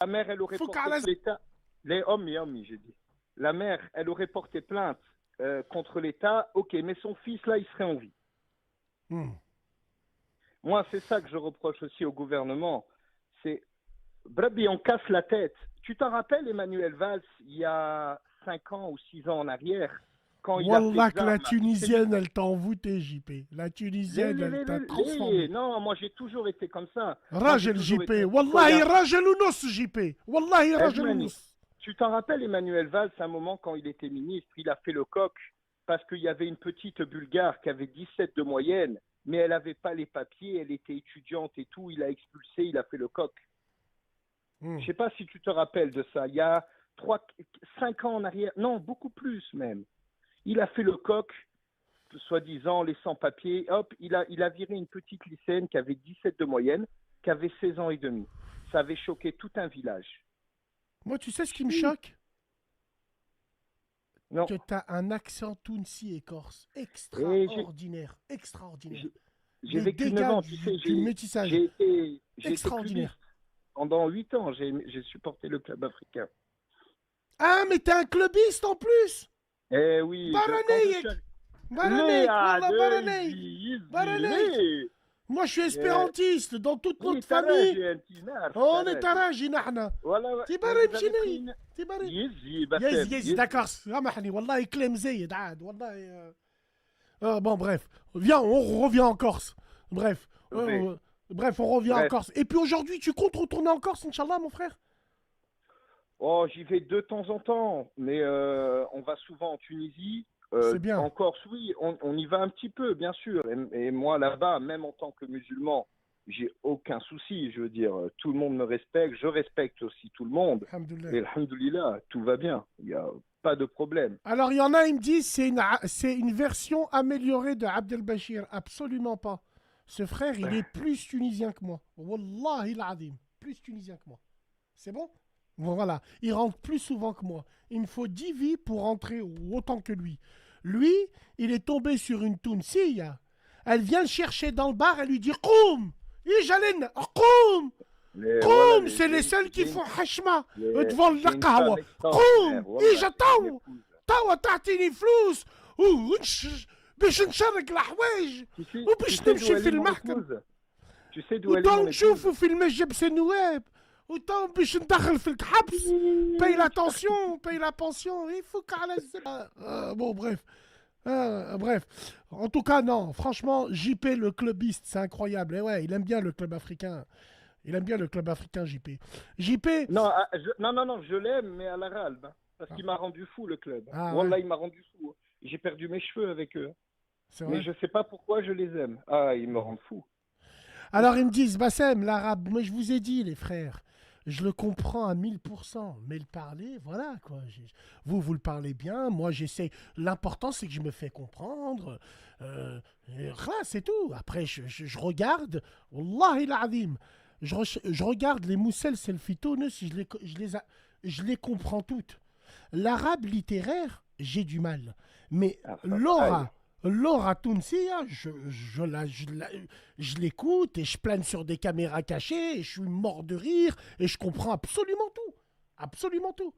La mère, elle aurait فك porté على plainte. L'État, les hommes, j'ai dit. La mère, elle aurait porté plainte contre l'État. Ok, mais son fils, là, il serait en vie. Hmm. Moi, c'est ça que je reproche aussi au gouvernement. C'est, Brabi, on casse la tête. Tu t'en rappelles, Emmanuel Valls, il y a 5 ans ou 6 ans en arrière, quand il a fait Wallah que la Zarma, il s'est mis. Tunisienne, elle t'a envoûté, JP. La Tunisienne, elle t'a transformé. Non, moi j'ai toujours été comme ça. Moi j'ai راجل toujours été JP. un والله citoyen. راجل ونص JP. والله راجل Esmani, ونص. tu t'en rappelles, Emmanuel Valls, à un moment quand il était ministre, il a fait le coq parce qu'il y avait une petite Bulgare qui avait 17 de moyenne, mais elle n'avait pas les papiers, elle était étudiante et tout, il a expulsé, il a fait le coq. Je Hmm. ne sais pas si tu te rappelles de ça. Il y a 3, 5 ans en arrière, non, beaucoup plus même. Il a fait le coq, soi-disant les sans-papiers. Hop, il a viré une petite lycéenne qui avait 17 de moyenne, qui avait 16 ans et demi. Ça avait choqué tout un village. Moi, tu sais ce qui me Si. choque? Non. Que t'as un accent Tounsi et corse Et extraordinaire. Extraordinaire. j'ai- j'ai Des vécu 9 dégâts ans, tu sais, du métissage. j'ai été clubiste. Extraordinaire. Pendant 8 ans, j'ai supporté le club africain. Ah, mais t'es un clubiste en plus. Eh oui, quand je suis Baraneyek. allé. Les Baraneyek, A wallah, de baraneyek. Easy, Easy, Baraneyek. les. Moi, je suis Eh, espérantiste. Dans toute oui, notre famille, Taraji, Antinar, on est Taraji. taraji, nahna. Voilà, mais Tibarim vous avez pris chinaï. une. Tibarim. Easy, Yes, Bassem, yes, Easy. d'accord. Ramahni, wallah, Clem Zayed, Aad, wallah. Bon, bref. Viens, on revient en Corse. Bref. Oui. Bref, on revient en Bref. Corse. Et puis aujourd'hui, tu comptes retourner en Corse, Inch'Allah, mon frère? Oh, j'y vais de temps en temps, mais on va souvent en Tunisie. C'est bien. En Corse, oui, on y va un petit peu, bien sûr. Et moi, là-bas, même en tant que musulman, j'ai aucun souci. Je veux dire, tout le monde me respecte, je respecte aussi tout le monde. Alhamdoulilah. Et alhamdoulilah, tout va bien. Il n'y a pas de problème. Alors, il y en a, ils me disent c'est une version améliorée de Abdelbachir. Absolument pas. Ce frère, il est plus tunisien que moi. Wallahi l'adim. Plus tunisien que moi. C'est bon? Bon, voilà. Il rentre plus souvent que moi. Il me faut 10 vies pour rentrer autant que lui. Lui, il est tombé sur une Tounsiya. Elle vient le chercher dans le bar, elle lui dit Qoum! Ijalin! Qoum! Voilà, Qoum! C'est les seuls qui font hachma devant le j'ai une qahwa. femme extraordinaire. Qoum! Voilà, Ija c'est une taw! épouse. توا تعطيني فلوس باش نشرك الحوايج Tu وباش sais d'où نمشي elle في est, mon المحكمة épouse? Tu sais d'où elle est, وتو mon نشوفوا épouse? في المجلس النواب وتو باش ندخل في الحبس باي لا تونسيون باي لا بونسيون يفك على الزبالة bon bref bref en tout cas non franchement JP le clubiste c'est incroyable et ouais il aime bien le club africain JP Non, non, non, non, je l'aime, mais à la ralbe, hein, parce ah, qu'il m'a rendu fou, le club. ah ouais Wallah, il m'a rendu fou. J'ai perdu mes cheveux avec eux. c'est Mais vrai. je sais pas pourquoi je les aime. Ah, ils me rendent fou. Alors ils me disent, Bassem, l'arabe, moi je vous ai dit, les frères, je le comprends à 1000%, mais le parler, voilà quoi. Vous le parlez bien, moi j'essaie. L'important c'est que je me fais comprendre. Et voilà, c'est tout. Après, je regarde, Wallahi l'azim, je regarde les Moussel Selfitones, je les comprends toutes. L'arabe littéraire, j'ai du mal. Mais Ah, ça, pareil. Laura Tounsia, je l'écoute et je plane sur des caméras cachées et je suis mort de rire et je comprends absolument tout. Absolument tout.